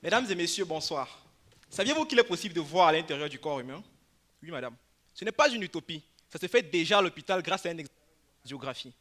Mesdames et messieurs, bonsoir. Saviez-vous qu'il est possible de voir à l'intérieur du corps humain? Oui, madame. Ce n'est pas une utopie. Ça se fait déjà à l'hôpital grâce à un examen de radiographie.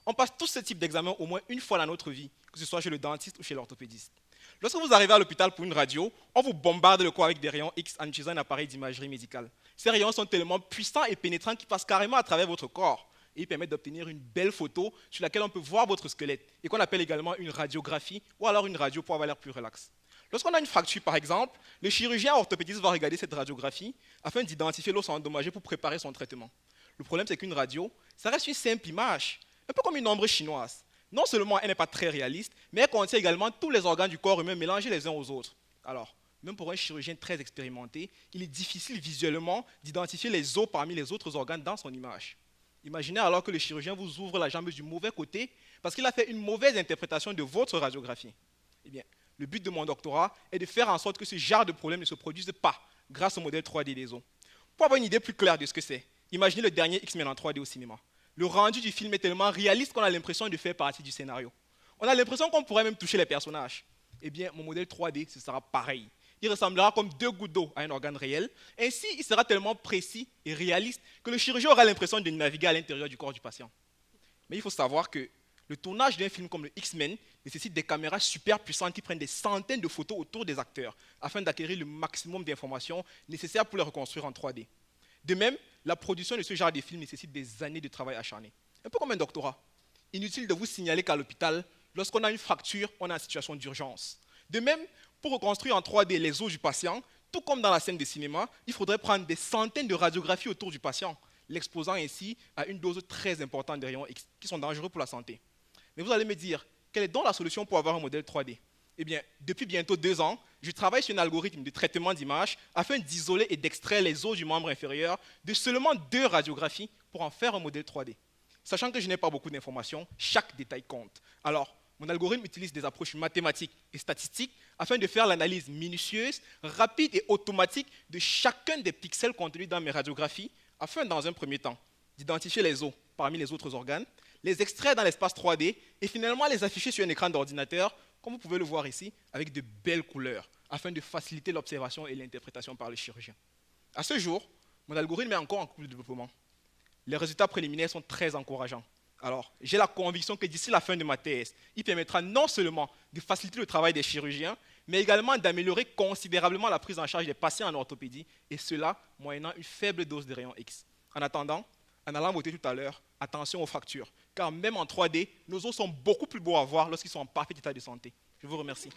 On passe tous ce type d'examen au moins une fois dans notre vie, que ce soit chez le dentiste ou chez l'orthopédiste. Lorsque vous arrivez à l'hôpital pour une radio, on vous bombarde le corps avec des rayons X en utilisant un appareil d'imagerie médicale. Ces rayons sont tellement puissants et pénétrants qu'ils passent carrément à travers votre corps. Et ils permettent d'obtenir une belle photo sur laquelle on peut voir votre squelette et qu'on appelle également une radiographie ou alors une radio pour avoir l'air plus relax. Lorsqu'on a une fracture, par exemple, le chirurgien orthopédiste va regarder cette radiographie afin d'identifier l'os endommagé pour préparer son traitement. Le problème, c'est qu'une radio, ça reste une simple image, un peu comme une ombre chinoise. Non seulement elle n'est pas très réaliste, mais elle contient également tous les organes du corps humain mélangés les uns aux autres. Alors, même pour un chirurgien très expérimenté, il est difficile visuellement d'identifier les os parmi les autres organes dans son image. Imaginez alors que le chirurgien vous ouvre la jambe du mauvais côté parce qu'il a fait une mauvaise interprétation de votre radiographie. Eh bien, le but de mon doctorat est de faire en sorte que ce genre de problème ne se produise pas grâce au modèle 3D des os. Pour avoir une idée plus claire de ce que c'est, imaginez le dernier X-Men en 3D au cinéma. Le rendu du film est tellement réaliste qu'on a l'impression de faire partie du scénario. On a l'impression qu'on pourrait même toucher les personnages. Eh bien, mon modèle 3D, ce sera pareil. Il ressemblera comme 2 gouttes d'eau à un organe réel. Ainsi, il sera tellement précis et réaliste que le chirurgien aura l'impression de naviguer à l'intérieur du corps du patient. Mais il faut savoir que le tournage d'un film comme le X-Men nécessite des caméras super puissantes qui prennent des centaines de photos autour des acteurs afin d'acquérir le maximum d'informations nécessaires pour les reconstruire en 3D. De même, la production de ce genre de film nécessite des années de travail acharné. Un peu comme un doctorat. Inutile de vous signaler qu'à l'hôpital, lorsqu'on a une fracture, on est en situation d'urgence. De même, pour reconstruire en 3D les os du patient, tout comme dans la scène de cinéma, il faudrait prendre des centaines de radiographies autour du patient, l'exposant ainsi à une dose très importante de rayons X, qui sont dangereux pour la santé. Mais vous allez me dire, quelle est donc la solution pour avoir un modèle 3D? Eh bien, depuis bientôt 2 ans, je travaille sur un algorithme de traitement d'images afin d'isoler et d'extraire les os du membre inférieur de seulement 2 radiographies pour en faire un modèle 3D. Sachant que je n'ai pas beaucoup d'informations, chaque détail compte. Alors, mon algorithme utilise des approches mathématiques et statistiques afin de faire l'analyse minutieuse, rapide et automatique de chacun des pixels contenus dans mes radiographies afin, dans un premier temps, d'identifier les os parmi les autres organes, les extraire dans l'espace 3D et finalement les afficher sur un écran d'ordinateur, comme vous pouvez le voir ici, avec de belles couleurs, afin de faciliter l'observation et l'interprétation par le chirurgien. À ce jour, mon algorithme est encore en cours de développement. Les résultats préliminaires sont très encourageants. Alors, j'ai la conviction que d'ici la fin de ma thèse, il permettra non seulement de faciliter le travail des chirurgiens, mais également d'améliorer considérablement la prise en charge des patients en orthopédie, et cela moyennant une faible dose de rayons X. En attendant, en allant voter tout à l'heure, attention aux fractures, car même en 3D, nos os sont beaucoup plus beaux à voir lorsqu'ils sont en parfait état de santé. Je vous remercie.